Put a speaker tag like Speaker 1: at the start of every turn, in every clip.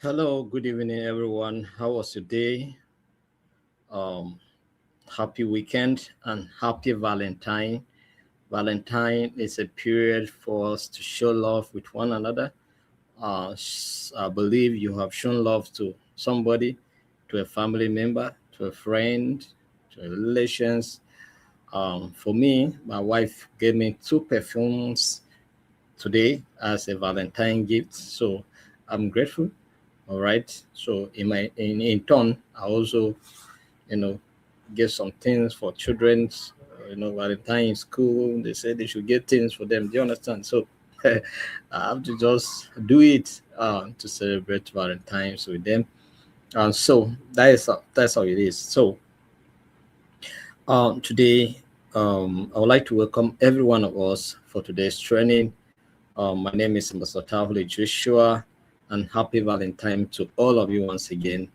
Speaker 1: Hello, good evening, everyone. How was your day? Um, Happy weekend and happy Valentine. Valentine is a period for us to show love with one another. I believe you have shown love to somebody, to a family member, to a friend, to relations. For me, my wife gave me two perfumes today as a Valentine gift. So I'm grateful. All right. So in turn, I also you know get some things for children's Valentine in school. They said they should get things for them. Do you understand? So I have to just do it to celebrate Valentine's with them. And so that's how it is. So today I would like to welcome every one of us for today's training. My name is Ambassador Tavuli Joshua, and happy Valentine to all of you once again.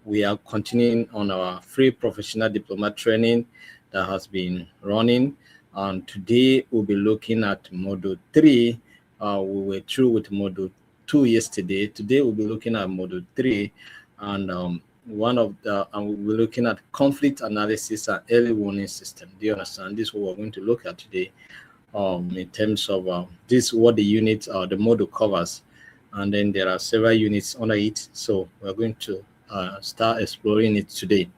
Speaker 1: We are continuing on our free professional diploma training that has been running. And today we'll be looking at Module 3. We were through with Module 2 yesterday. Today we'll be looking at Module 3. And we'll be looking at conflict analysis and early warning system. Do you understand? This is what we're going to look at today in terms of this what the unit or the module covers, and then there are several units under it, so we're going to start exploring it today.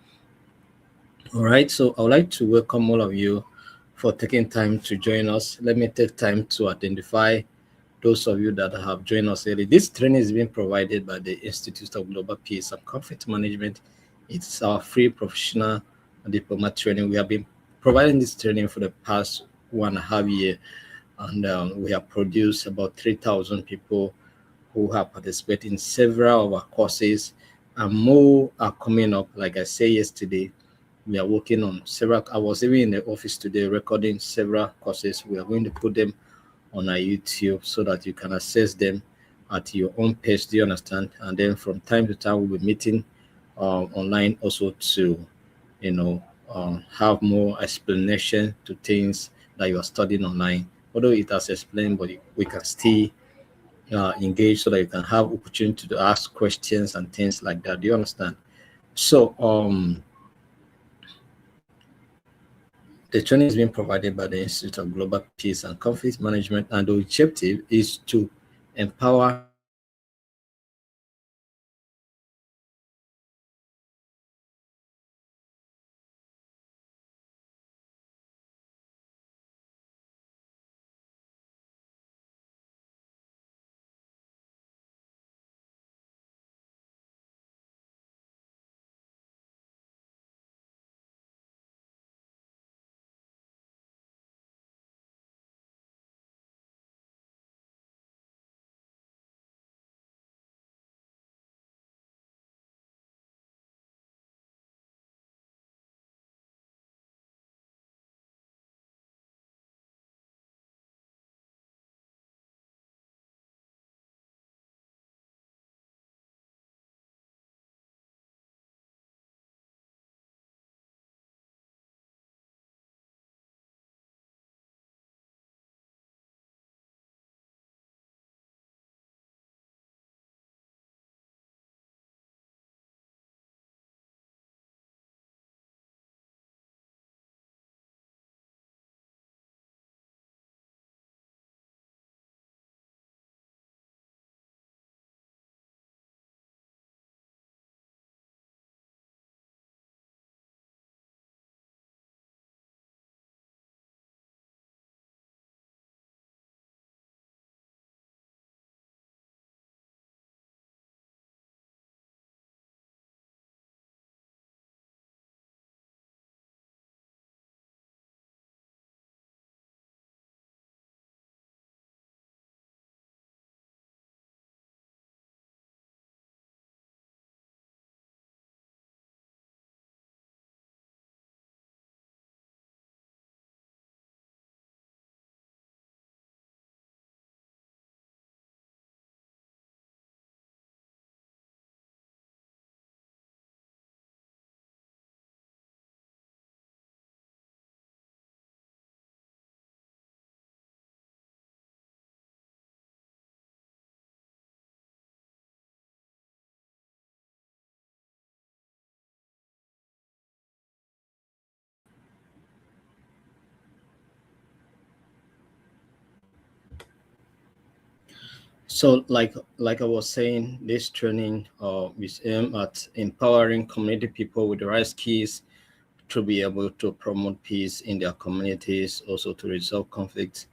Speaker 1: All right, so I would like to welcome all of you for taking time to join us. Let me take time to identify those of you that have joined us early. This training is being provided by the Institute of Global Peace and Conflict Management. It's our free professional diploma training. We have been providing this training for the past 1.5 years, and we have produced about 3,000 people who have participated in several of our courses, and more are coming up. Like I said yesterday, we are working on several. I was even in the office today recording several courses. We are going to put them on our YouTube so that you can access them at your own pace. Do you understand? And then from time to time, we'll be meeting online also to, you know, have more explanation to things that you are studying online. Although it has explained, but we can still engage so that you can have opportunity to ask questions and things like that. Do you understand? So the training is being provided by the Institute of Global Peace and Conflict Management, and the objective is to empower So, like I was saying, this training is aimed at empowering community people with the right skills to be able to promote peace in their communities, also to resolve conflicts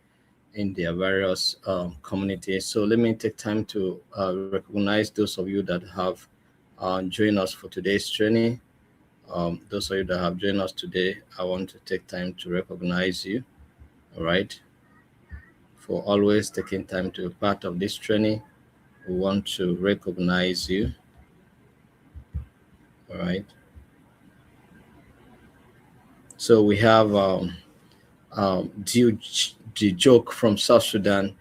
Speaker 1: in their various communities. So let me take time to recognize those of you that have joined us for today's training. Those of you that have joined us today, I want to take time to recognize you, all right, for always taking time to be part of this training. We want to recognize you, all right. So we have the joke from South Sudan.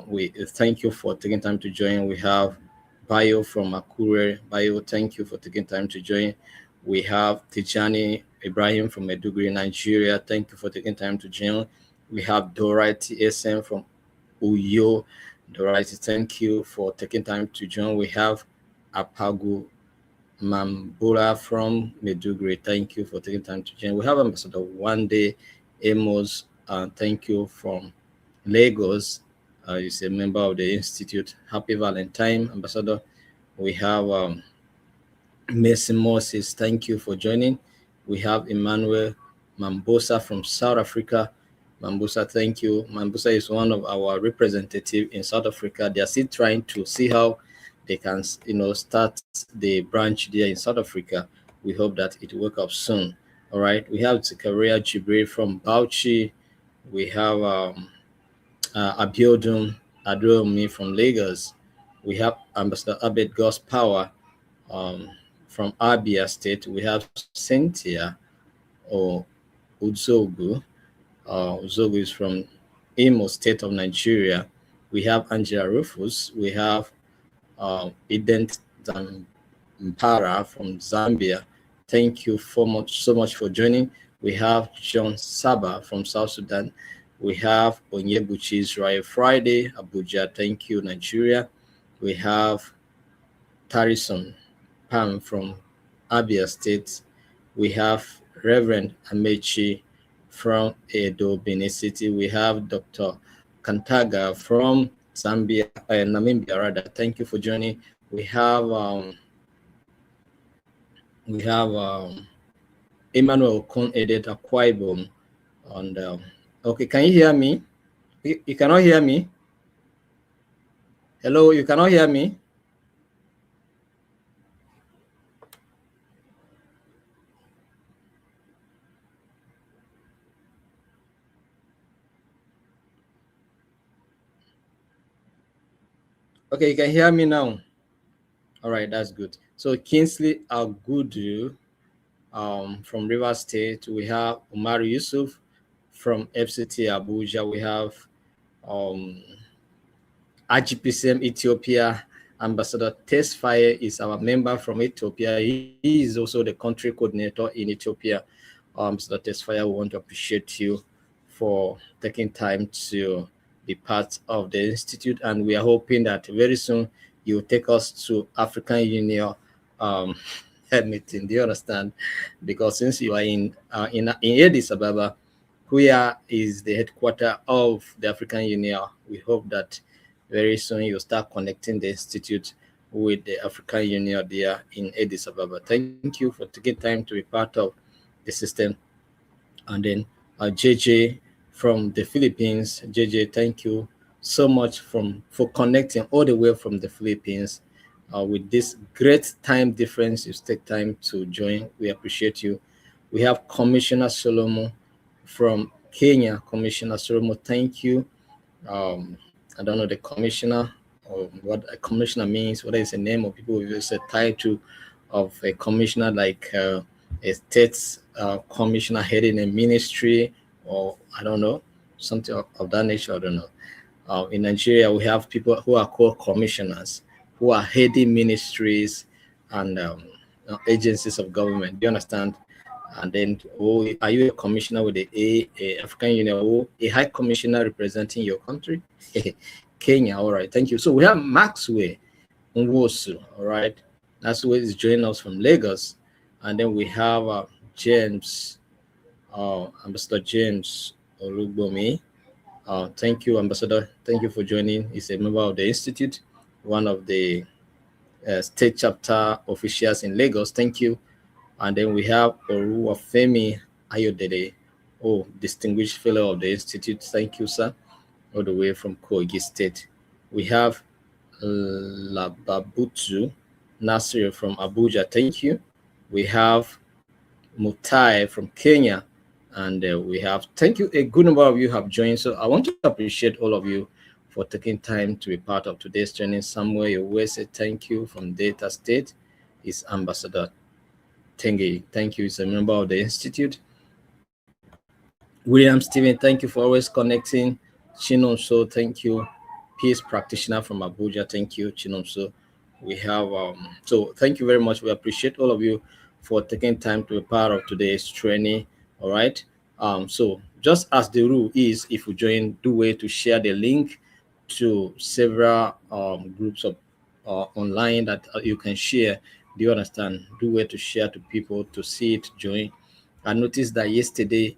Speaker 1: We thank you for taking time to join. We have Bayo from Akure. Bayo, thank you for taking time to join. We have Tijani Ibrahim from Meduguri, Nigeria. Thank you for taking time to join. We have Dorothy SM from Uyo. Dorothy, thank you for taking time to join. We have Apagu Mambula from Meduguri. Thank you for taking time to join. We have Ambassador One Day Amos. Thank you from Lagos. He's a member of the Institute. Happy Valentine, Ambassador. We have Mason Moses. Thank you for joining. We have Emmanuel Mambosa from South Africa. Mambosa, thank you. Mambosa is one of our representatives in South Africa. They are still trying to see how they can, start the branch there in South Africa. We hope that it will work out soon. All right. We have Zakaria Jibril from Bauchi. We have Abiodun Adromi from Lagos. We have Ambassador Abed Gos Power from Abia State. We have Cynthia or Uzogu. Uzogu is from Imo State of Nigeria. We have Angela Rufus. We have Eden Zampara from Zambia. Thank you so much for joining. We have John Saba from South Sudan. We have Onyebuchi Israel Friday, Abuja. Thank you, Nigeria. We have Tarison Pam from Abia State. We have Reverend Amechi from Edo, Benin City. We have Dr. Kantaga from Zambia, Namibia rather. Thank you for joining. We have Emmanuel Kon Edet Akwaibom. And okay, can you hear me? You cannot hear me? Hello, you cannot hear me? Okay, you can hear me now. All right, that's good. So Kingsley Agudu from River State. We have Umar Yusuf from FCT Abuja. We have IGPCM Ethiopia. Ambassador Tesfaye is our member from Ethiopia. He is also the country coordinator in Ethiopia. Ambassador Tesfaye, we want to appreciate you for taking time to be part of the Institute, and we are hoping that very soon you will take us to African Union meeting. Do you understand? Because since you are in Addis Ababa, Kuya is the headquarters of the African Union. We hope that very soon you'll start connecting the Institute with the African Union there in Addis Ababa. Thank you for taking time to be part of the system. And then JJ from the Philippines. JJ, thank you so much for connecting all the way from the Philippines. With this great time difference, you take time to join. We appreciate you. We have Commissioner Solomon from Kenya. Commissioner Solomon, thank you. I don't know the commissioner or what a commissioner means, whether it's a name or people use a title of a commissioner like a state commissioner heading a ministry, or I don't know, something of that nature. I don't know. In Nigeria, we have people who are called commissioners, who are heading ministries and agencies of government. Do you understand? And then, are you a commissioner with a African Union, or a high commissioner representing your country? Kenya, all right, thank you. So we have Maxwell Nwosu, all right. Maxwell is joining us from Lagos. And then we have James, Ambassador James Olubomi. Thank you, Ambassador. Thank you for joining. He's a member of the Institute, one of the state chapter officials in Lagos. Thank you. And then we have Oluwafemi Ayodele, distinguished fellow of the Institute. Thank you, sir, all the way from Kogi State. We have Lababutu Nasir from Abuja. Thank you. We have Mutai from Kenya. And we have, thank you, a good number of you have joined. So I want to appreciate all of you for taking time to be part of today's training. Somewhere you will say thank you from Delta State is Ambassador Tengi. Thank you. He's a member of the Institute. William Stephen, thank you for always connecting. Chinonso, thank you. Peace practitioner from Abuja, thank you, Chinonso. We have, so thank you very much. We appreciate all of you for taking time to be part of today's training. All right. So just as the rule is, if you join, do way to share the link to several groups of online that you can share. Do you understand? Do way to share to people to see it, join. I noticed that yesterday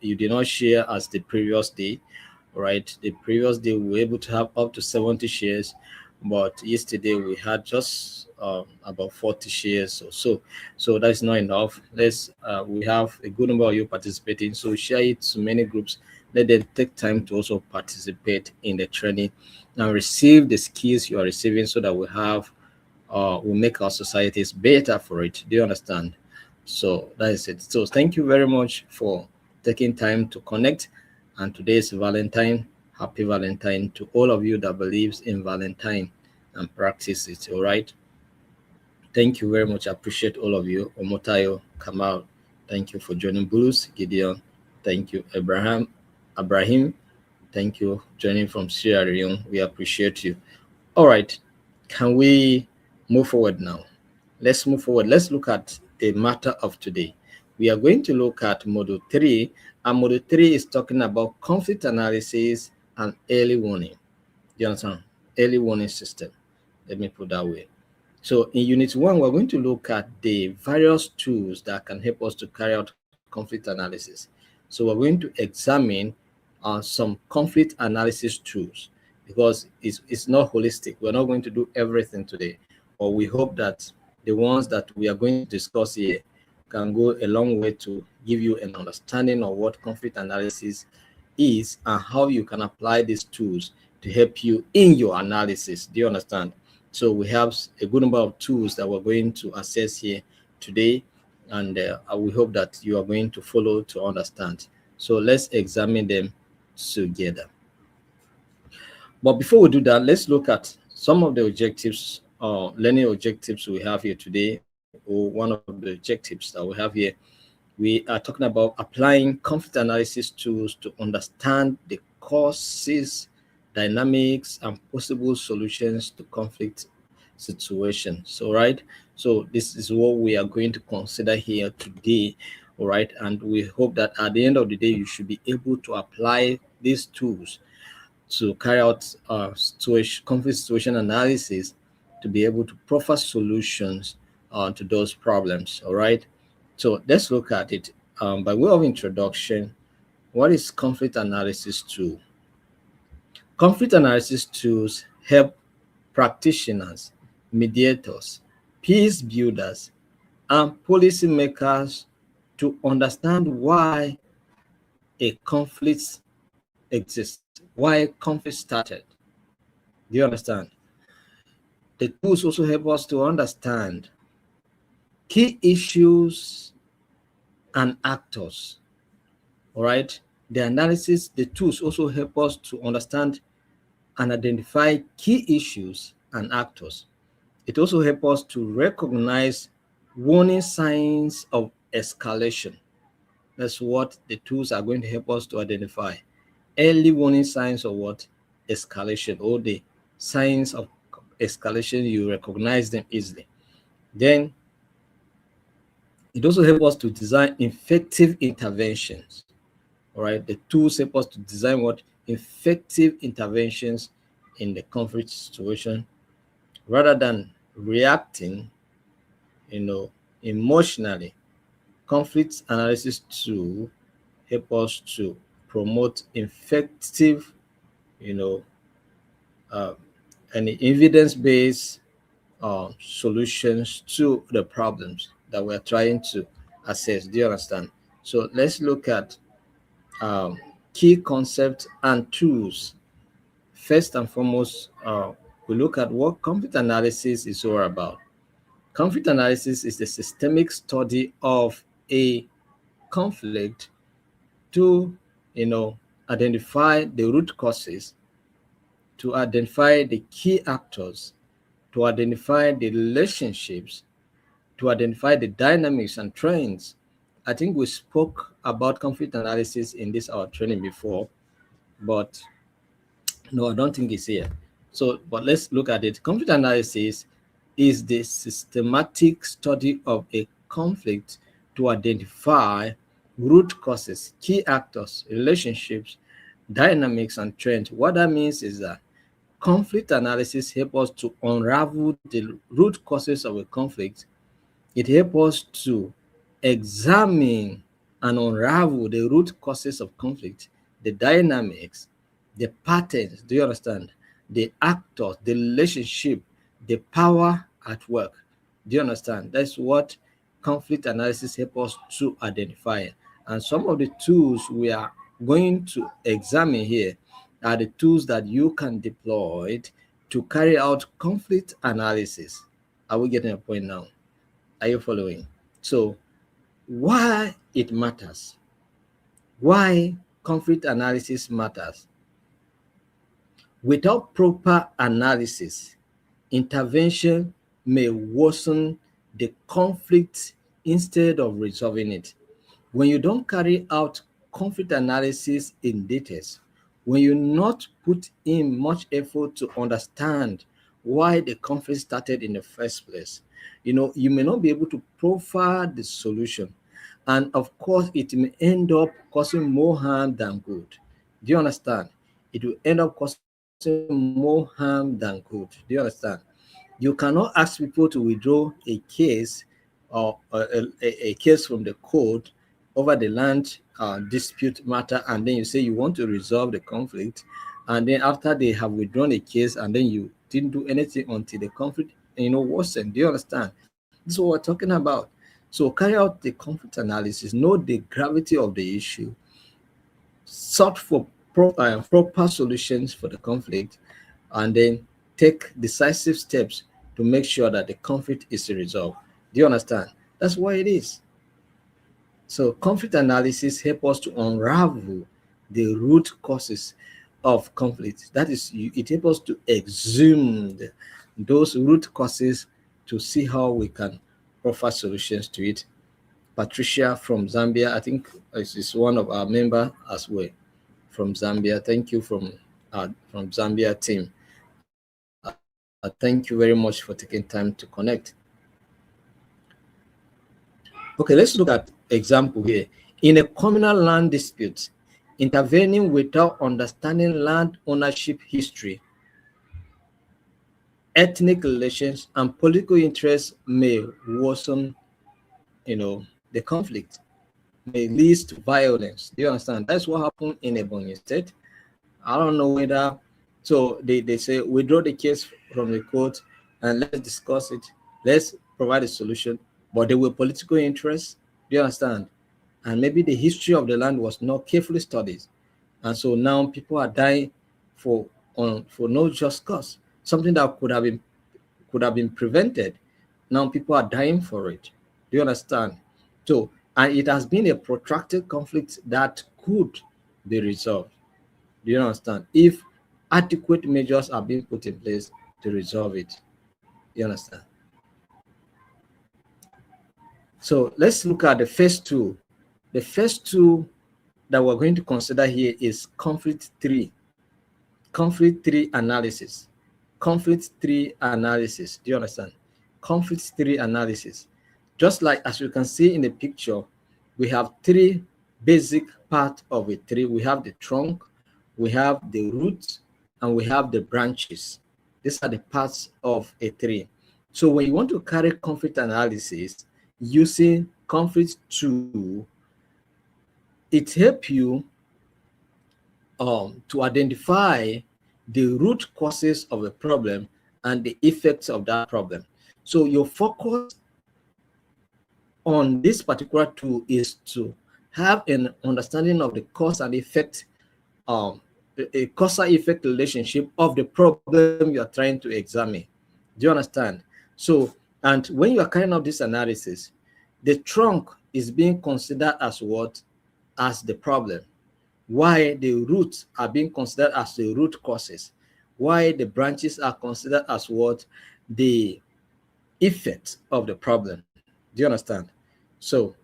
Speaker 1: you did not share as the previous day. Right, the previous day we were able to have up to 70 shares, but yesterday we had just about 40 shares or so. So that's not enough. We have a good number of you participating, so share it to many groups. Let them take time to also participate in the training and receive the skills you are receiving, so that we make our societies better for it. Do you understand? So that is it. So thank you very much for taking time to connect. And today is Valentine. Happy Valentine to all of you that believes in Valentine and practice it. All right. Thank you very much. I appreciate all of you. Omotayo, Kamal, thank you for joining. Bulus, Gideon, thank you. Abraham, thank you joining from Sierra Leone. We appreciate you. All right. Can we move forward now? Let's move forward. Let's look at the matter of today. We are going to look at Module 3, and Module 3 is talking about conflict analysis and early warning. Do you understand? Early warning system. Let me put that way. So in Unit 1, we're going to look at the various tools that can help us to carry out conflict analysis. So we're going to examine some conflict analysis tools, because it's not holistic. We're not going to do everything today, or we hope that the ones that we are going to discuss here can go a long way to give you an understanding of what conflict analysis is and how you can apply these tools to help you in your analysis. Do you understand? So we have a good number of tools that we're going to assess here today, and we hope that you are going to follow to understand. So let's examine them together. But before we do that, let's look at some of the objectives, learning objectives we have here today, or one of the objectives that we have here. We are talking about applying conflict analysis tools to understand the causes, dynamics, and possible solutions to conflict situations. All right. So this is what we are going to consider here today. All right. And we hope that at the end of the day, you should be able to apply these tools to carry out conflict situation analysis to be able to proffer solutions to those problems. All right. So let's look at it. By way of introduction, what is conflict analysis tool? Conflict analysis tools help practitioners, mediators, peace builders, and policymakers to understand why a conflict exists, why conflict started. Do you understand? The tools also help us to understand key issues and actors. All right. The analysis, the tools also help us to understand and identify key issues and actors. It also helps us to recognize warning signs of escalation. That's what the tools are going to help us to identify. Early warning signs of what? Escalation, or the signs of escalation, you recognize them easily. Then it also helps us to design effective interventions. All right, the tools help us to design what? Effective interventions in the conflict situation, rather than reacting, emotionally. Conflict analysis tool help us to promote effective, you know, and evidence-based solutions to the problems that we're trying to assess. Do you understand? So let's look at um, key concepts and tools. First and foremost, we look at what conflict analysis is all about. Conflict analysis is the systemic study of a conflict to, identify the root causes, to identify the key actors, to identify the relationships, to identify the dynamics and trends. I think we spoke about conflict analysis in this our training before, but no, I don't think it's here. So, but let's look at it. Conflict analysis is the systematic study of a conflict to identify root causes, key actors, relationships, dynamics, and trends. What that means is that conflict analysis helps us to unravel the root causes of a conflict. It helps us to examine and unravel the root causes of conflict, the dynamics, the patterns, do you understand? The actors, the relationship, the power at work. Do you understand? That's what conflict analysis helps us to identify. And some of the tools we are going to examine here are the tools that you can deploy to carry out conflict analysis. Are we getting a point now? Are you following? So, why it matters? Why conflict analysis matters? Without proper analysis, intervention may worsen the conflict instead of resolving it. When you don't carry out conflict analysis in details, when you not put in much effort to understand why the conflict started in the first place, you may not be able to profile the solution. And of course, it may end up causing more harm than good. Do you understand? It will end up causing more harm than good. Do you understand? You cannot ask people to withdraw a case or a case from the court over the land dispute matter, and then you say you want to resolve the conflict, and then after they have withdrawn a case, and then you didn't do anything until the conflict worsened. Do you understand? This is what we're talking about. So carry out the conflict analysis, know the gravity of the issue, sought for proper solutions for the conflict, and then take decisive steps to make sure that the conflict is resolved. Do you understand? That's what it is. So conflict analysis helps us to unravel the root causes of conflict. That is, it helps us to exhume those root causes to see how we can offer solutions to it. Patricia from Zambia, I think is one of our members as well from Zambia. Thank you from Zambia team. Thank you very much for taking time to connect. Okay, let's look at example here. In a communal land dispute, intervening without understanding land ownership history, ethnic relations, and political interests may worsen, the conflict, may lead to violence. Do you understand? That's what happened in Ebonyi State. I don't know whether, so they say withdraw the case from the court and let's discuss it. Let's provide a solution. But there were political interests. Do you understand? And maybe the history of the land was not carefully studied. And so now people are dying for no just cause. Something that could have been prevented. Now people are dying for it. Do you understand? So, and it has been a protracted conflict that could be resolved. Do you understand? If adequate measures are being put in place to resolve it. You understand? So let's look at the first two. The first two that we're going to consider here is conflict tree. Conflict tree analysis. Conflict tree analysis. Do you understand? Conflict tree analysis. Just like as you can see in the picture, we have three basic parts of a tree. We have the trunk, we have the roots, and we have the branches. These are the parts of a tree. So when you want to carry conflict analysis using conflict tool, it helps you to identify the root causes of the problem and the effects of that problem. So your focus on this particular tool is to have an understanding of the cause and effect, a cause-effect relationship of the problem you are trying to examine. Do you understand? So, and when you are carrying out this analysis, the trunk is being considered as what? As the problem. Why the roots are being considered as the root causes. Why the branches are considered as what? The effect of the problem. Do you understand? So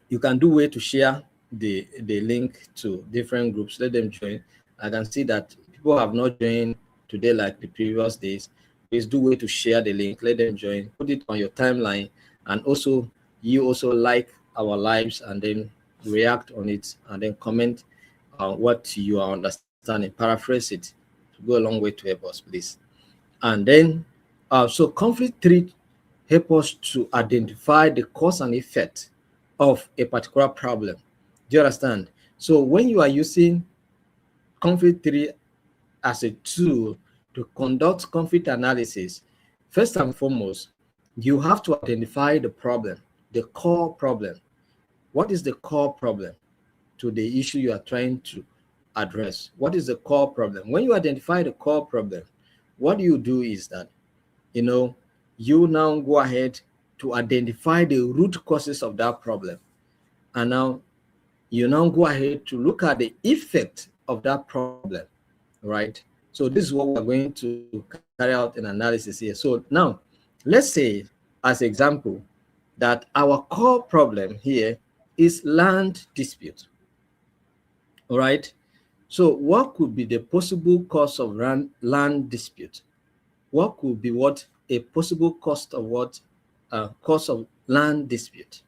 Speaker 1: you can do way to share the link to different groups. Let them join. I can see that people have not joined today like the previous days. Please do way to share the link. Let them join. Put it on your timeline, and also you also like our lives and then react on it and then comment what you are understanding. Paraphrase it to go a long way to help us, please. And then so conflict three help us to identify the cause and effect of a particular problem. Do you understand? So when you are using conflict theory as a tool to conduct conflict analysis, first and foremost, you have to identify the problem, the core problem. What is the core problem to the issue you are trying to address? What is the core problem? When you identify the core problem, what you do is that, you now go ahead to identify the root causes of that problem. And now you now go ahead to look at the effect of that problem, right? So this is what we're going to carry out an analysis here. So now let's say, as example, that our core problem here is land dispute. All right. So what could be the possible cause of land dispute? What could be what a possible cost of what cause of land dispute?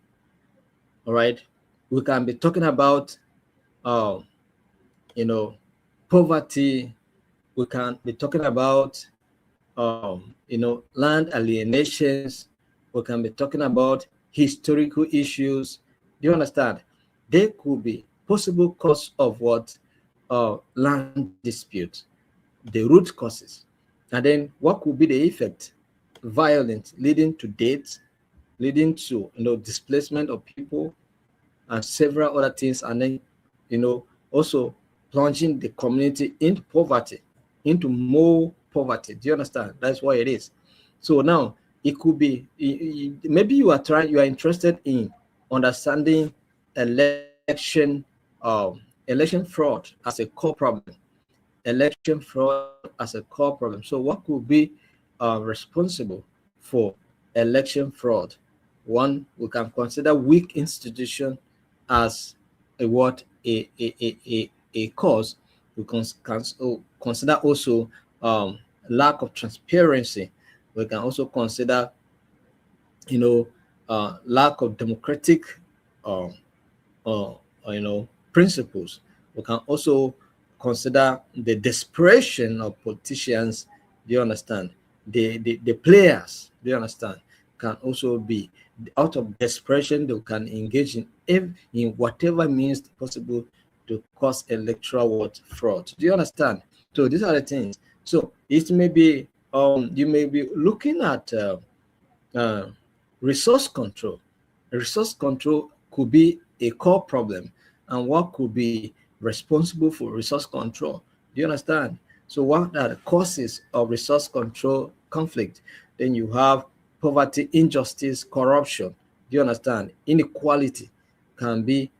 Speaker 1: All right. We can be talking about uh, poverty. We can be talking about land alienations. We can be talking about historical issues. Do you understand? There could be possible cause of what land dispute, the root causes. And then what could be the effect? Violence leading to death, leading to displacement of people and several other things, and then also plunging the community into poverty, into more poverty. Do you understand? That's what it is. So now it could be, maybe you are interested in understanding election fraud as a core problem. Election fraud as a core problem. So what could be responsible for election fraud? One, we can consider weak institution as a what a cause. We can consider also lack of transparency. We can also consider lack of democratic uh, principles. We can also consider the desperation of politicians. Do you understand? The players, do you understand, can also be out of desperation. They can engage in whatever means possible to cause electoral fraud. Do you understand? So these are the things. So it may be you may be looking at resource control. Resource control could be a core problem, and what could be responsible for resource control. Do you understand? So what are the causes of resource control conflict? Then you have poverty, injustice, corruption. Do you understand? Inequality can be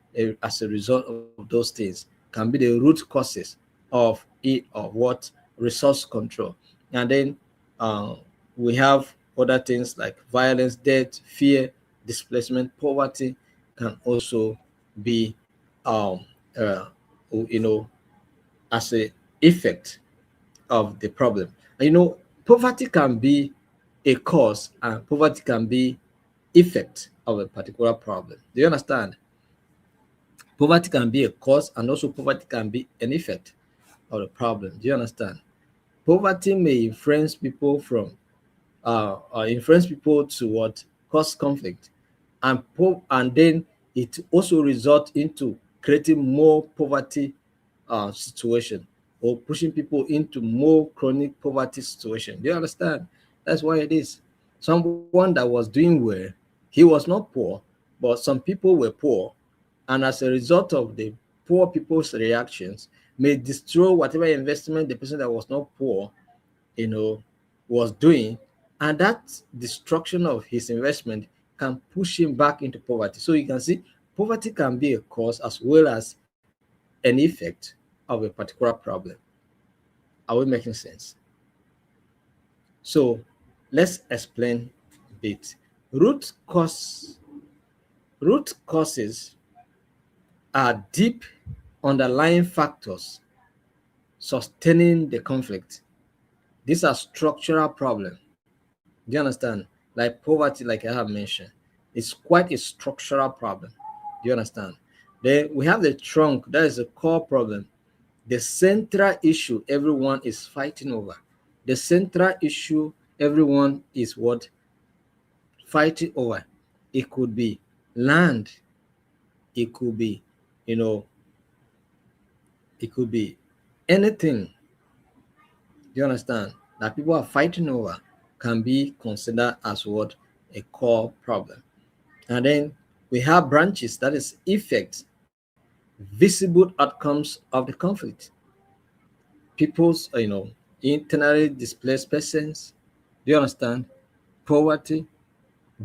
Speaker 1: as a result of those things, can be the root causes of what resource control. And then we have other things like violence, death, fear, displacement, poverty can also be uh, as a effect of the problem. And poverty can be a cause and poverty can be effect of a particular problem. Do you understand? Poverty can be a cause and also poverty can be an effect of the problem. Do you understand? Poverty may influence people to what cause conflict, and then it also results into creating more poverty situation, or pushing people into more chronic poverty situation. Do you understand? That's why it is. Someone that was doing well, he was not poor, but some people were poor, and as a result of the poor people's reactions, may destroy whatever investment the person that was not poor, you know, was doing, and that destruction of his investment can push him back into poverty. So you can see poverty can be a cause as well as an effect of a particular problem. Are we making sense? So let's explain a bit. Root causes are deep underlying factors sustaining the conflict. These are structural problems. Do you understand? Like poverty, like I have mentioned, it's quite a structural problem. Do you understand? Then we have the trunk, that is a core problem. The central issue everyone is fighting over. The central issue everyone is what? Fighting over. It could be land, it could be, you know, it could be anything. Do you understand? That people are fighting over can be considered as what? A core problem. And then we have branches, that is effects, visible outcomes of the conflict. People's, internally displaced persons. Do you understand? Poverty,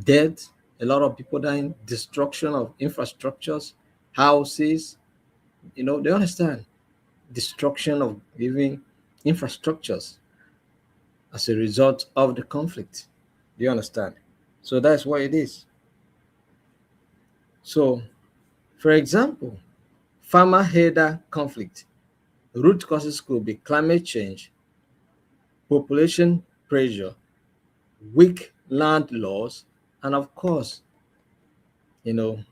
Speaker 1: death, a lot of people dying, destruction of infrastructures, houses. Do you understand? Destruction of living infrastructures as a result of the conflict. Do you understand? So that's what it is. So, for example, farmer herder conflict. Root causes could be climate change, population pressure, weak land laws, and of course, the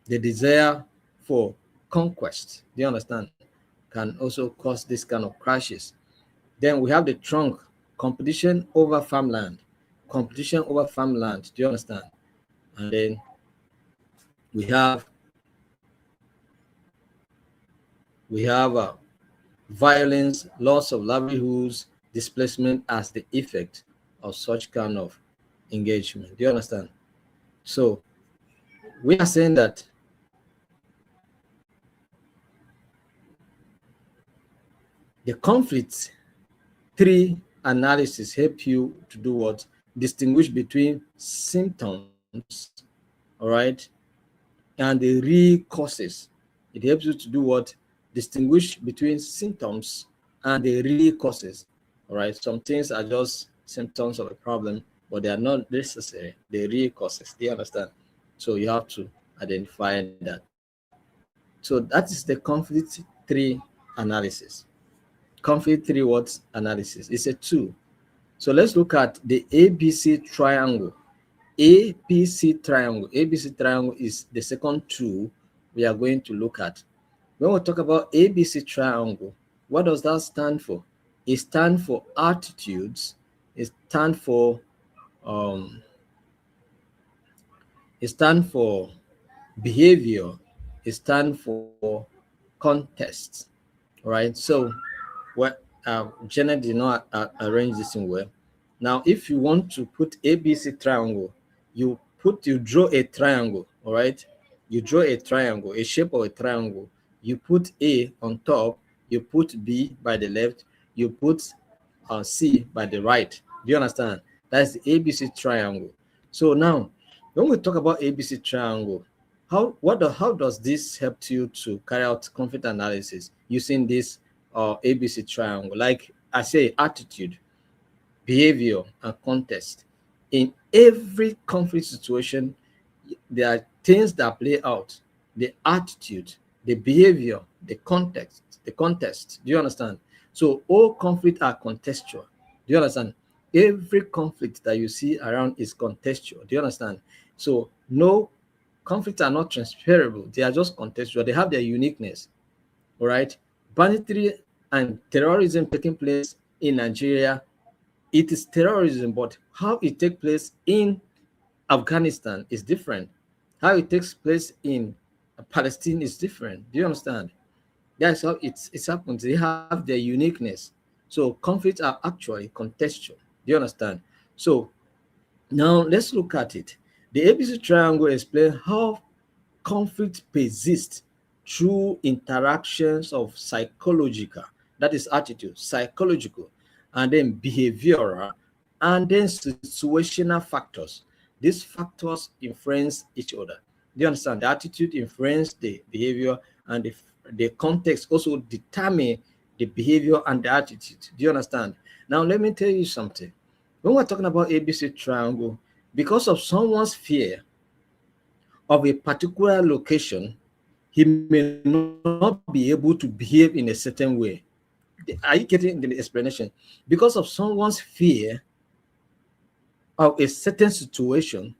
Speaker 1: desire for conquest. Do you understand? Can also cause this kind of crashes. Then we have the trunk, competition over farmland. Competition over farmland. Do you understand? And then we have violence, loss of livelihoods, displacement as the effect of such kind of engagement. Do you understand? So we are saying that the conflict tree analysis help you to do what? Distinguish between symptoms, all right, and the real causes. It helps you to do what? Distinguish between symptoms and the real causes. All right. Some things are just symptoms of a problem, but they are not necessarily the real causes. Do you understand? So you have to identify that. So that is the conflict tree analysis. Conflict tree what analysis? It's a tool. So let's look at the ABC triangle. ABC triangle. ABC triangle is the second tool we are going to look at. When we talk about ABC triangle, what does that stand for? It stands for attitudes. It stands for behavior. It stands for context. Right. So what Janet did not arrange this in well. Now, if you want to put ABC triangle, you draw a triangle. All right. You draw a triangle, a shape of a triangle. You put A on top, you put B by the left, you put C by the right. Do you understand? That's the ABC triangle. So now, when we talk about ABC triangle, how does this help you to carry out conflict analysis using this ABC triangle? Like I say, attitude, behavior, and context. In every conflict situation, there are things that play out: the attitude, the behavior, the context, the context. Do you understand? So all conflicts are contextual. Do you understand? Every conflict that you see around is contextual. Do you understand? So no conflicts are not transferable. They are just contextual. They have their uniqueness. All right. Banditry and terrorism taking place in Nigeria, it is terrorism, but how it takes place in Afghanistan is different. How it takes place in Palestine is different. Do you understand? That's how it's happened. They have their uniqueness. So conflicts are actually contextual. Do you understand? So now let's look at it. The ABC triangle explains how conflict persists through interactions of psychological, that is attitude, psychological, and then behavioral, and then situational factors. These factors influence each other. Do you understand? The attitude influence the behavior, and the context also determine the behavior and the attitude. Do you understand? Now let me tell you something. When we're talking about ABC triangle, because of someone's fear of a particular location, he may not be able to behave in a certain way. Are you getting the explanation? Because of someone's fear of a certain situation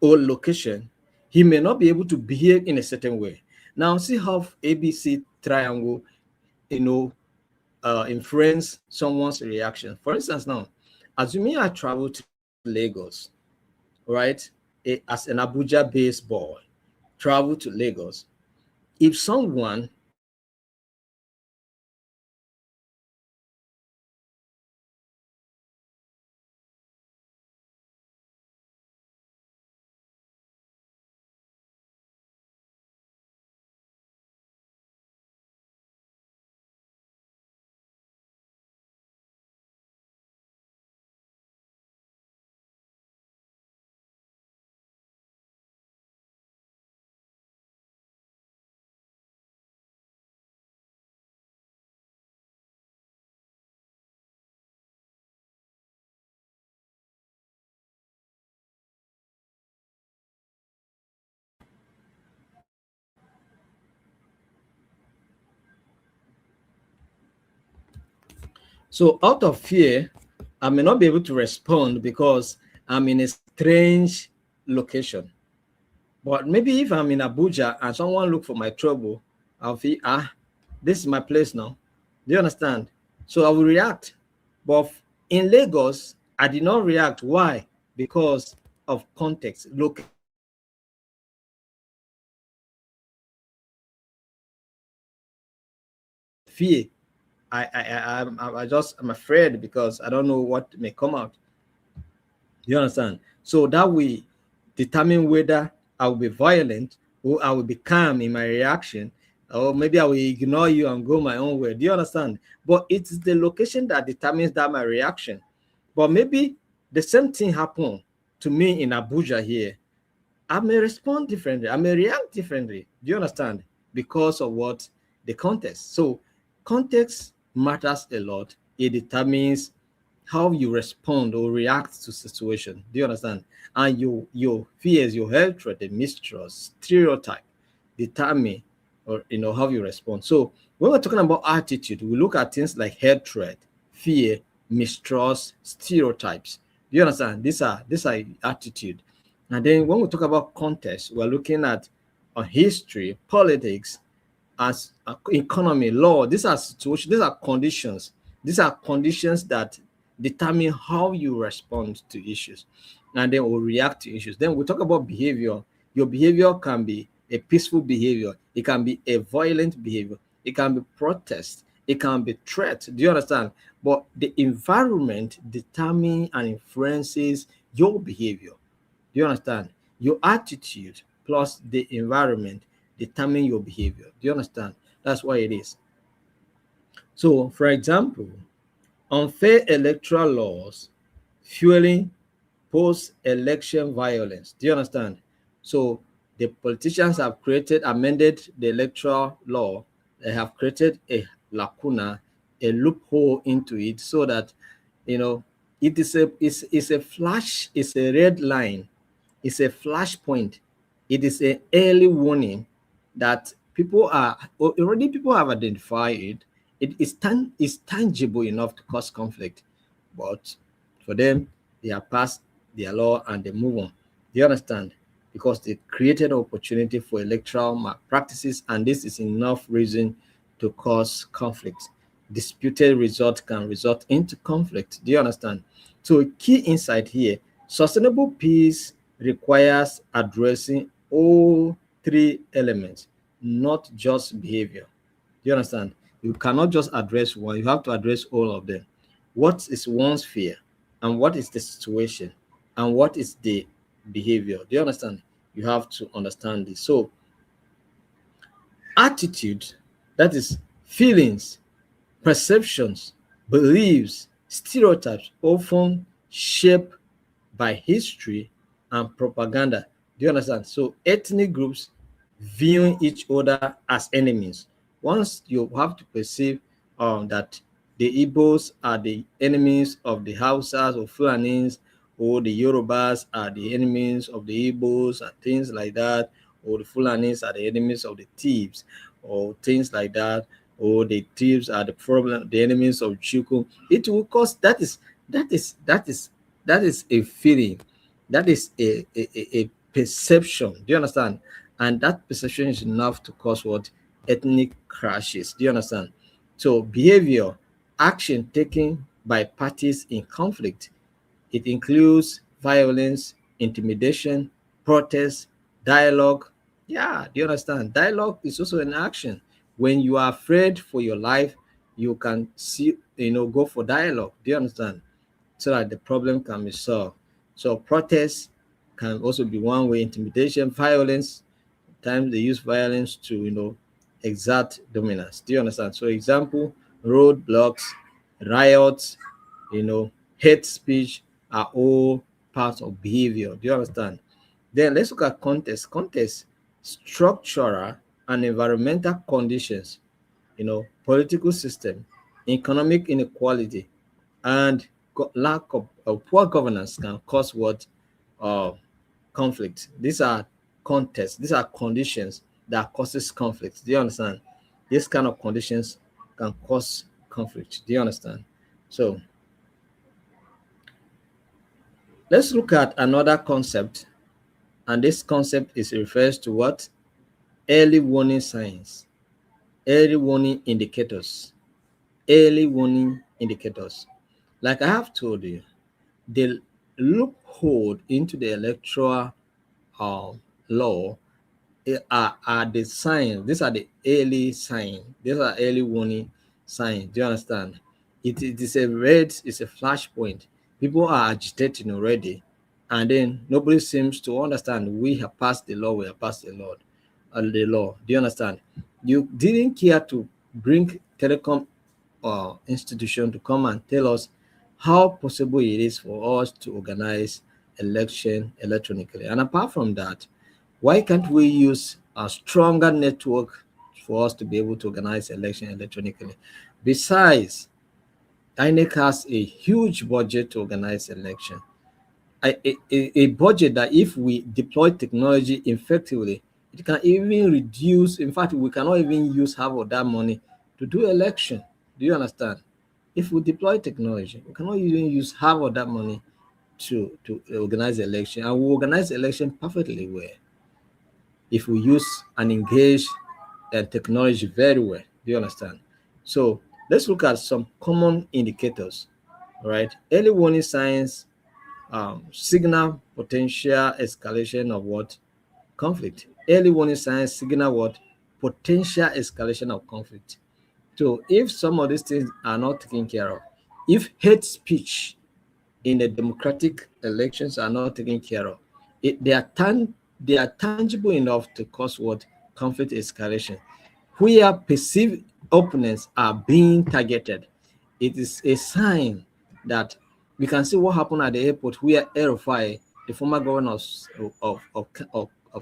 Speaker 1: or location, he may not be able to behave in a certain way. Now, see how ABC triangle, you know, influence someone's reaction. For instance, now, assuming I travel to Lagos, right, as an Abuja-based boy, travel to Lagos. If someone So out of fear, I may not be able to respond because I'm in a strange location. But maybe if I'm in Abuja and someone look for my trouble, I'll feel, this is my place now. Do you understand? So I will react. But in Lagos, I did not react. Why? Because of context, location, fear. I'm afraid because I don't know what may come out. You understand? So that will determine whether I will be violent or I will be calm in my reaction, or maybe I will ignore you and go my own way. Do you understand? But it's the location that determines that my reaction. But maybe the same thing happened to me in Abuja here. I may respond differently. I may react differently. Do you understand? Because of what? The context. So context matters a lot. It determines how you respond or react to situation. Do you understand? And your fears, your hatred, the mistrust, stereotype determine or how you respond. So when we're talking about attitude, we look at things like hatred, fear, mistrust, stereotypes. Do you understand? These are attitude. And then when we talk about context, we're looking at history, politics, as economy, law. These are situations, these are conditions. These are conditions that determine how you respond to issues and then will react to issues. Then we talk about behavior. Your behavior can be a peaceful behavior, it can be a violent behavior, it can be protest, it can be threat. Do you understand? But the environment determines and influences your behavior. Do you understand? Your attitude plus the environment determine your behavior. Do you understand? That's what it is. So, for example, unfair electoral laws fueling post-election violence. Do you understand? So, the politicians have amended the electoral law. They have created a lacuna, a loophole into it, so that you know it is a flash, it's a red line, it's a flashpoint. It is an early warning that people have identified it. It is tangible enough to cause conflict, but for them, they have passed their law and they move on. Do you understand? Because they created opportunity for electoral malpractices, and this is enough reason to cause conflict. Disputed result can result into conflict. Do you understand? So, a key insight here: sustainable peace requires addressing all three elements, not just behavior. you understand? You cannot just address one, you have to address all of them. What is one's fear, and what is the situation, and what is the behavior? Do you understand? You have to understand this. So, attitude, that is feelings, perceptions, beliefs, stereotypes, often shaped by history and propaganda. Do you understand? So ethnic groups viewing each other as enemies. Once you have to perceive that the Igbos are the enemies of the Hausas or Fulanis, or the Yorubas are the enemies of the Igbos and things like that, or the Fulanis are the enemies of the thieves, or things like that, or the thieves are the problem, the enemies of Chuku. It will cause that is a feeling, that is a perception. Do you understand? And that perception is enough to cause what? Ethnic crashes. Do you understand? So behavior, action taken by parties in conflict, it includes violence, intimidation, protest, dialogue. Yeah, do you understand? Dialogue is also an action. When you are afraid for your life, you can see, go for dialogue. Do you understand? So that the problem can be solved. So protest can also be one way. Intimidation, violence. Times they use violence to exert dominance. Do you understand? So example, roadblocks, riots, hate speech are all parts of behavior. Do you understand? Then let's look at context. Context, structural and environmental conditions, political system, economic inequality, and lack of poor governance can cause what? Conflict. These are contexts, these are conditions that causes conflict. Do you understand? These kind of conditions can cause conflict. Do you understand? So let's look at another concept, and this concept is refers to what? Early warning signs, early warning indicators, early warning indicators. Like I have told you, the loophole into the electoral law are the signs. These are the early signs. These are early warning signs. Do you understand? It is a red, it's a flashpoint. People are agitating already, and then nobody seems to understand. We have passed the law. We have passed the law. Do you understand? You didn't care to bring telecom institution to come and tell us how possible it is for us to organize election electronically. And apart from that, why can't we use a stronger network for us to be able to organize election electronically? Besides, INEC has a huge budget to organize election. A budget that if we deploy technology effectively, it can even reduce. In fact, we cannot even use half of that money to do election. Do you understand? If we deploy technology, we cannot even use half of that money to organize election, and we organize election perfectly well if we use and engage technology very well. Do you understand? So let's look at some common indicators. All right, early warning signs signal potential escalation of what? Conflict. Early warning signs signal what? Potential escalation of conflict. So if some of these things are not taken care of, if hate speech in the democratic elections are not taken care of, they are tangible enough to cause what? Conflict escalation. Where perceived opponents are being targeted, it is a sign that we can see what happened at the airport where El-Rufai, the former governor of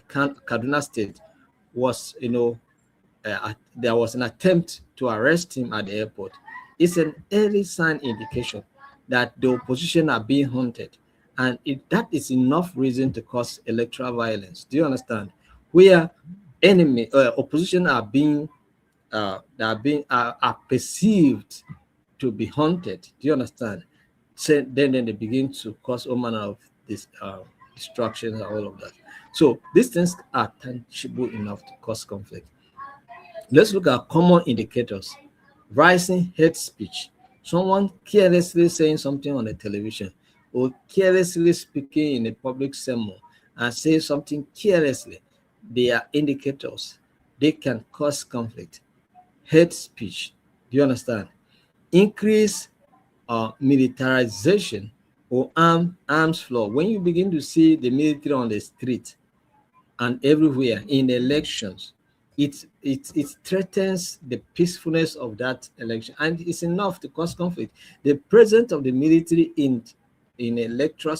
Speaker 1: Kaduna State, was, there was an attempt to arrest him at the airport. It's an early sign indication that the opposition are being hunted, and that is enough reason to cause electoral violence. Do you understand? Where opposition are being are perceived to be haunted. Do you understand? So then they begin to cause all manner of this destruction and all of that. So these things are tangible enough to cause conflict. Let's look at common indicators. Rising hate speech. Someone carelessly saying something on the television or carelessly speaking in a public sermon and say something carelessly. They are indicators. They can cause conflict. hate speech. Do you understand? Increase militarization or arms flow. When you begin to see the military on the street and everywhere in elections, it threatens the peacefulness of that election, and it's enough to cause conflict. The presence of the military in electoral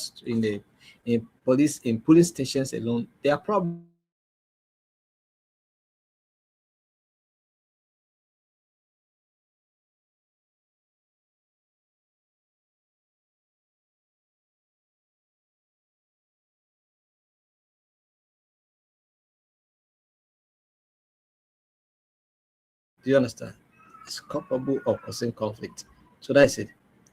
Speaker 1: in police stations alone, there are problems. Do you understand? It's culpable of causing conflict. So that's it.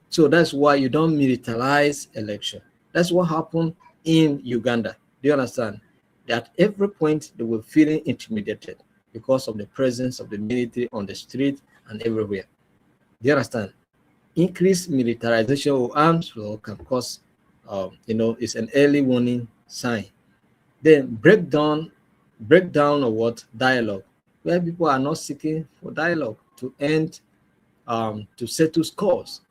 Speaker 1: So that's why you don't militarize election. That's what happened in Uganda. Do you understand? At every point they were feeling intimidated because of the presence of the military on the street and everywhere. Do you understand? Increased militarization or arms flow can cause, it's an early warning sign. Then breakdown of what dialogue, where people are not seeking for dialogue to end, to settle scores,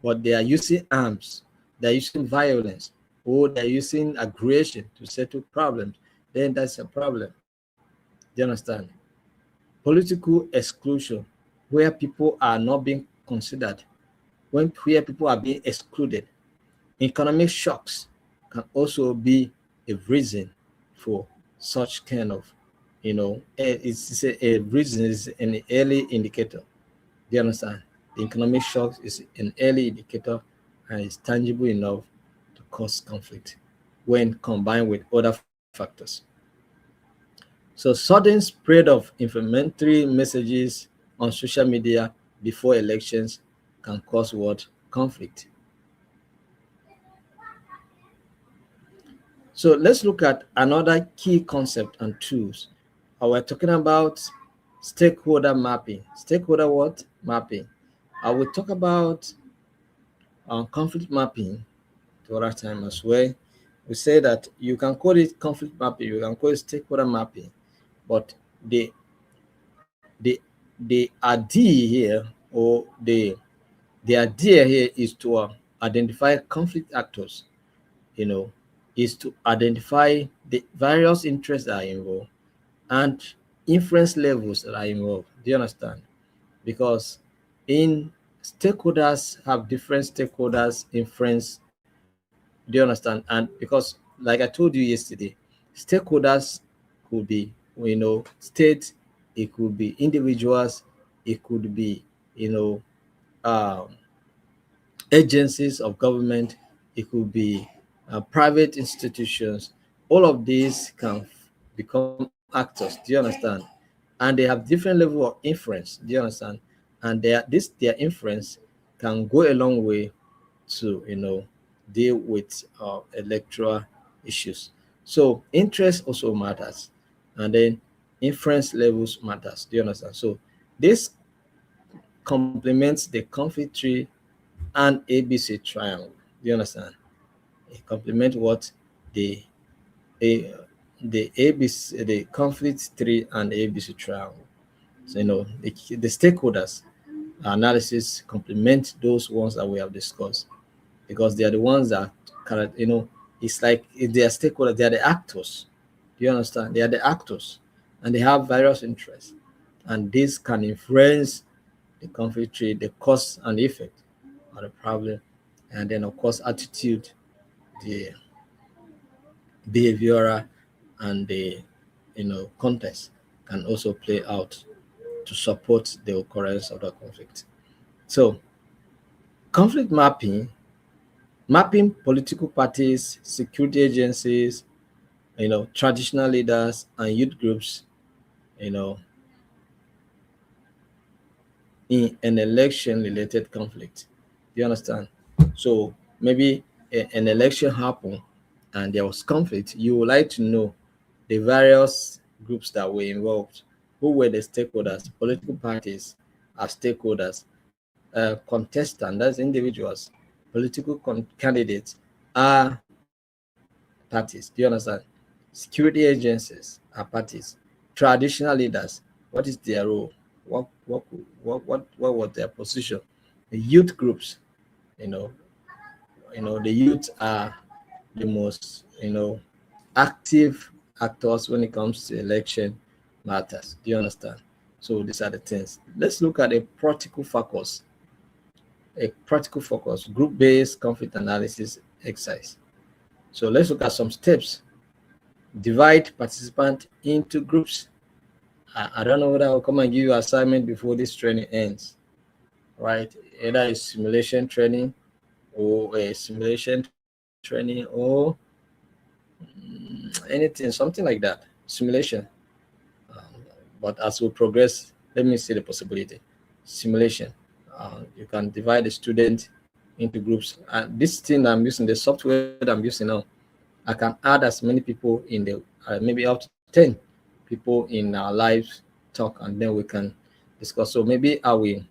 Speaker 1: but they are using arms, they are using violence, or they are using aggression to settle problems. Then that's a problem. Do you understand? Political exclusion, where people are not being considered, where people are being excluded. Economic shocks can also be a reason for such kind of, it's a reason, is an early indicator. Do you understand? The economic shock is an early indicator and is tangible enough to cause conflict when combined with other factors. So sudden spread of inflammatory messages on social media before elections can cause what? Conflict. So let's look at another key concept and tools. We're talking about stakeholder mapping. Stakeholder what? Mapping. I will talk about conflict mapping the other time as well. We say that you can call it conflict mapping, you can call it stakeholder mapping, but the the idea here, or the idea here is to identify conflict actors, is to identify the various interests that are involved and influence levels that are involved. Do you understand? Because in stakeholders have different stakeholders influence. Do you understand? And because, like I told you yesterday, stakeholders could be, state, it could be individuals, it could be, you know, um, agencies of government, it could be private institutions. All of these can become actors. Do you understand? And they have different level of influence. Do you understand? And their influence can go a long way to, deal with electoral issues. So interest also matters, and then influence levels matters. Do you understand? So this complements the conflict tree and ABC triangle. Do you understand? It complements what the a the ABC, the conflict tree and ABC triangle. So the stakeholders analysis complement those ones that we have discussed, because they are the ones that it's like if they are stakeholders, they are the actors. Do you understand? They are the actors, and they have various interests, and this can influence the conflict tree, the cause and effect of the problem, and then of course attitude, the behavioral, and the context can also play out to support the occurrence of the conflict. So conflict mapping political parties, security agencies, traditional leaders and youth groups, you know, in an election related conflict. Do you understand? So maybe an election happened and there was conflict. You would like to know the various groups that were involved, who were the stakeholders, political parties are stakeholders, contestants, that's individuals, political candidates are parties. Do you understand? Security agencies are parties. Traditional leaders, what is their role? what was their position? The youth groups, you know, the youth are the most, active actors when it comes to election matters. Do you understand? So these are the things. Let's look at a practical focus, group-based conflict analysis exercise. So let's look at some steps. Divide participant into groups. I don't know whether I'll come and give you assignment before this training ends, right? Either a simulation training or a simulation training or anything, something like that, simulation. Um, but as we progress, let me see the possibility. Simulation. You can divide the student into groups. And this thing I'm using, the software that I'm using now, I can add as many people in the maybe up to 10 people in our live talk, and then we can discuss. So maybe I will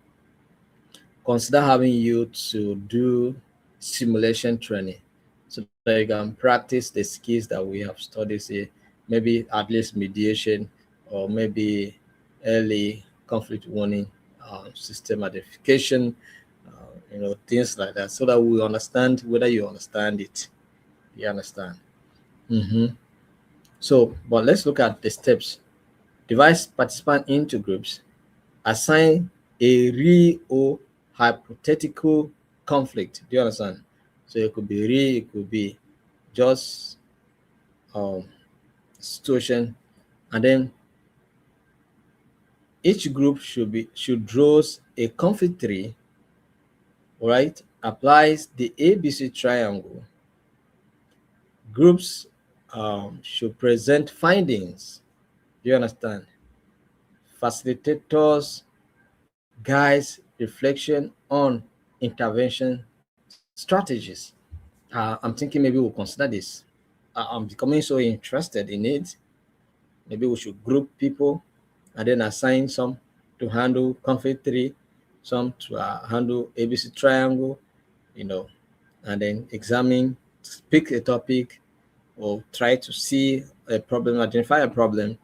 Speaker 1: consider having you to do simulation training so that you can practice the skills that we have studied here, maybe at least mediation or maybe early conflict warning, system identification, things like that, so that we understand whether you understand it. You understand? Mm-hmm. So, but let's look at the steps. Divide participant into groups. Assign a real or hypothetical conflict. Do you understand? So it could be real, it could be just situation, and then each group should draw a conflict tree. All right, applies the ABC triangle. Groups should present findings. Do you understand? Facilitators guides reflection on intervention strategies. I'm thinking maybe we'll consider this. I'm becoming so interested in it. Maybe we should group people and then assign some to handle conflict tree, some to handle ABC triangle, you know, and then examine, pick a topic, or try to see a problem, identify a problem,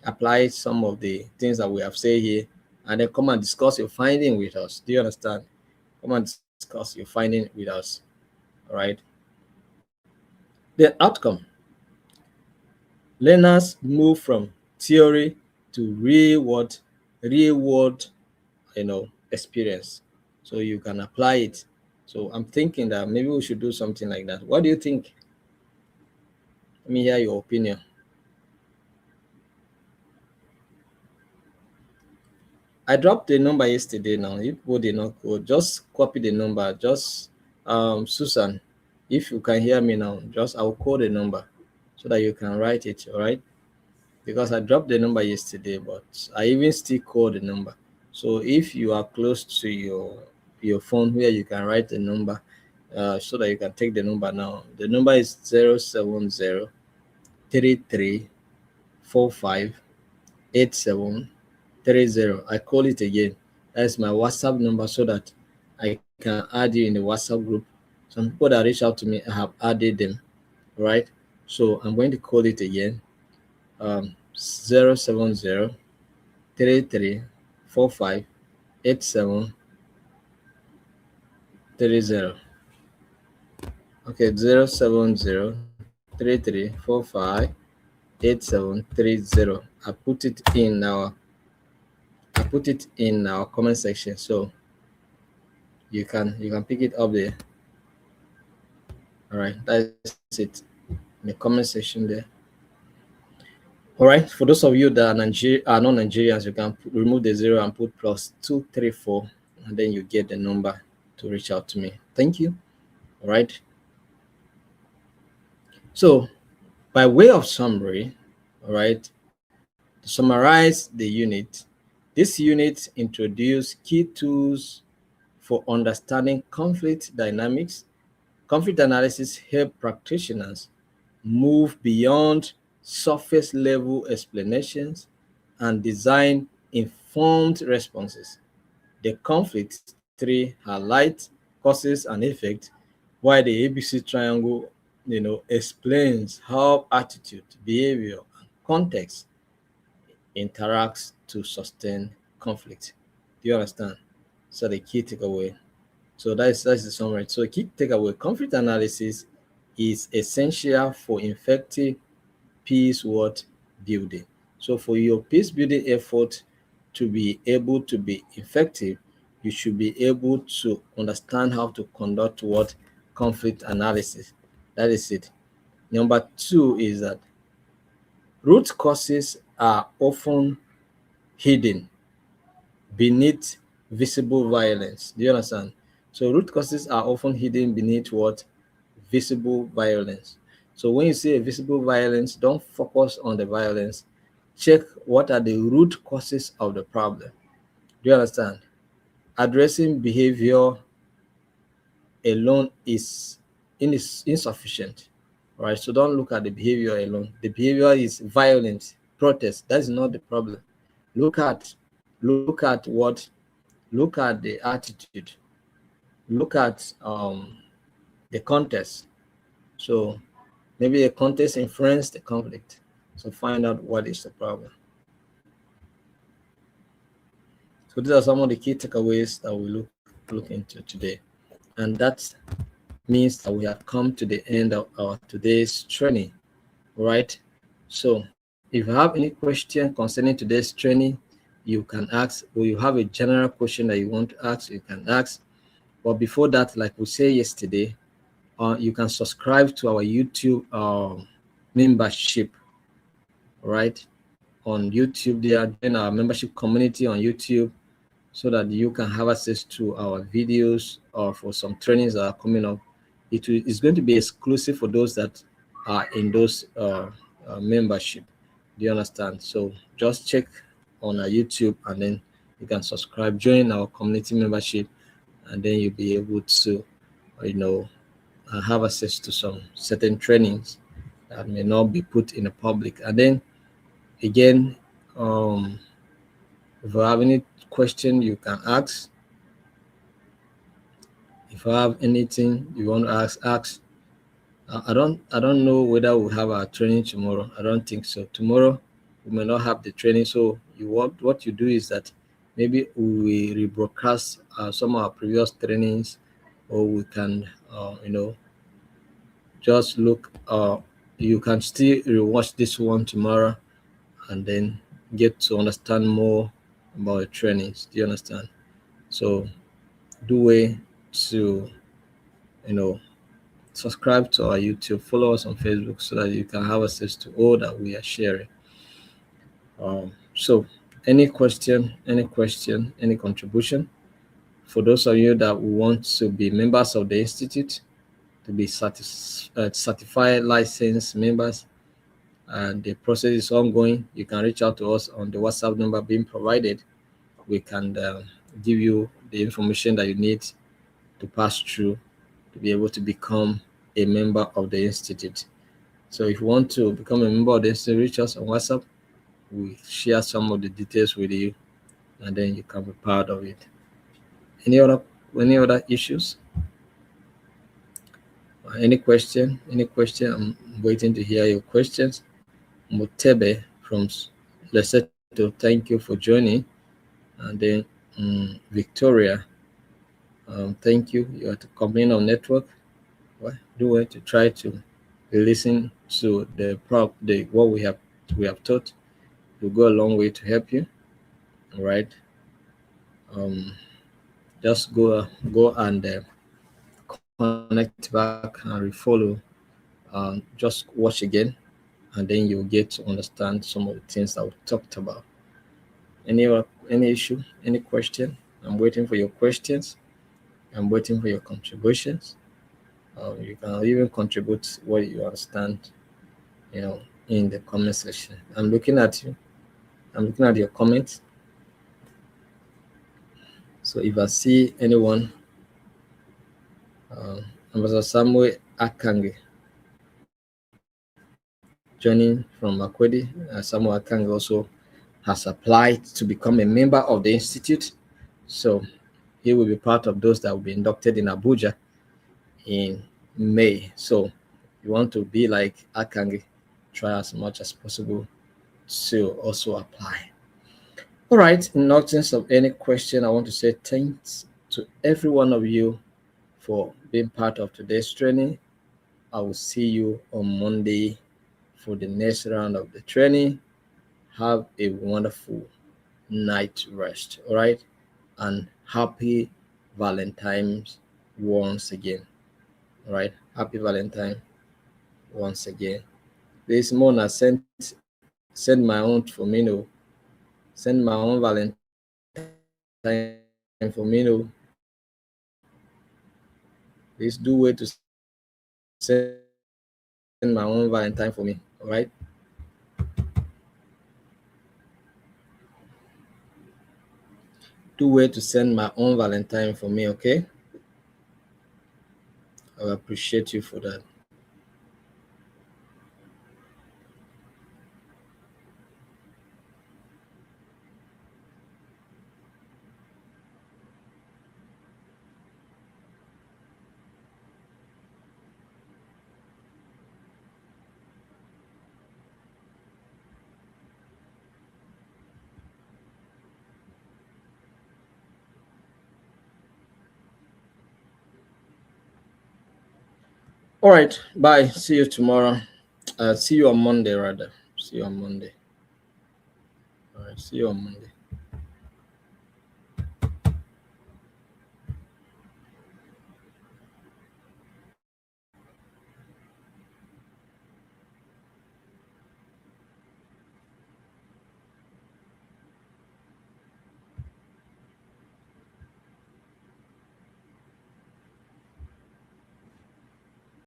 Speaker 1: apply some of the things that we have said here, and then come and discuss your finding with us. Do you understand? Come and discuss your finding with us. All right. The outcome: learners move from theory to real world, experience. So you can apply it. So I'm thinking that maybe we should do something like that. What do you think? Let me hear your opinion. I dropped the number yesterday now. If people did not go, just copy the number. Just Susan, if you can hear me now, just I'll call the number so that you can write it, all right? Because I dropped the number yesterday, but I even still call the number. So if you are close to your phone where you can write the number, so that you can take the number now. The number is 070-3345-8730. I call it again. That's my WhatsApp number so that I can add you in the WhatsApp group. Some people that reach out to me, I have added them, right? So I'm going to call it again. 070 Okay, 070-3345-8730. I put it in our comment section, so you can pick it up there. All right, that's it in the comment section there. All right, for those of you that are non Nigerians, you can remove the 0 and put +234, and then you get the number to reach out to me. Thank you. All right. So, by way of summary, all right, to summarize the unit, this unit introduces key tools for understanding conflict dynamics. Conflict analysis helps practitioners move beyond surface level explanations and design informed responses. The conflict tree highlights causes and effect, while the ABC triangle, explains how attitude, behavior, and context interacts to sustain conflict. Do you understand? So the key takeaway. So that's the summary. So key takeaway: conflict analysis is essential for effective peace what building. So for your peace building effort to be able to be effective, you should be able to understand how to conduct what conflict analysis. That is it. Number two is that root causes are often hidden beneath visible violence. Do you understand? So root causes are often hidden beneath what? Visible violence. So when you see a visible violence, don't focus on the violence. Check what are the root causes of the problem. Do you understand? Addressing behavior alone is insufficient. Right? So don't look at the behavior alone. The behavior is violent, protest. That is not the problem. Look at what? Look at the attitude. Look at the context. So maybe a context influenced the conflict. So find out what is the problem. So these are some of the key takeaways that we look into today. And that means that we have come to the end of our today's training. Right? So if you have any question concerning today's training, you can ask, or you have a general question that you want to ask, you can ask. But before that, like we said yesterday, you can subscribe to our YouTube membership, right? On YouTube, there, join our membership community on YouTube, so that you can have access to our videos or for some trainings that are coming up. It's going to be exclusive for those that are in those membership. Do you understand? So just check on our YouTube, and then you can subscribe, join our community membership, and then you'll be able to, have access to some certain trainings that may not be put in the public. And then again, if you have any question, you can ask. If you have anything you want to ask. I don't know whether we'll have our training tomorrow. I don't think so. Tomorrow we may not have the training. So what you do is that maybe we rebroadcast some of our previous trainings, or we can just look. You can still rewatch this one tomorrow, and then get to understand more about the trainings. Do you understand? So do way to subscribe to our YouTube, follow us on Facebook, so that you can have access to all that we are sharing. So any question, any contribution? For those of you that want to be members of the Institute, to be certified licensed members, and the process is ongoing, you can reach out to us on the WhatsApp number being provided. We can give you the information that you need to pass through to be able to become a member of the Institute. So if you want to become a member of the Institute, reach us on WhatsApp. We share some of the details with you, and then you can be part of it. Any other issues? Any question? I'm waiting to hear your questions. Mutebe from Lesotho, thank you for joining. And then Victoria, thank you. You are the company on network. Do it to try to listen to what we have taught. Will go a long way to help you. All right. Just go and connect back and refollow. Just watch again, and then you'll get to understand some of the things that we talked about. Any issue, any question? I'm waiting for your questions. I'm waiting for your contributions. You can even contribute what you understand, in the comment section. I'm looking at you. I'm looking at your comments. So if I see anyone, Ambassador Samuel Akange joining from Makwedi. Samuel Akange also has applied to become a member of the Institute. So he will be part of those that will be inducted in Abuja in May. So you want to be like Akange, try as much as possible to also apply. All right, in absence of any question, I want to say thanks to every one of you for being part of today's training. I will see you on Monday for the next round of the training. Have a wonderful night rest. All right, and happy Valentine's once again. All right, happy Valentine once again. This morning, send my own for me. No, send my own Valentine for me. No, please do way to send my own Valentine for me. All right. Do way to send my own Valentine for me. Okay. I will appreciate you for that. All right. Bye. See you tomorrow. See you on Monday, rather. See you on Monday. All right. See you on Monday.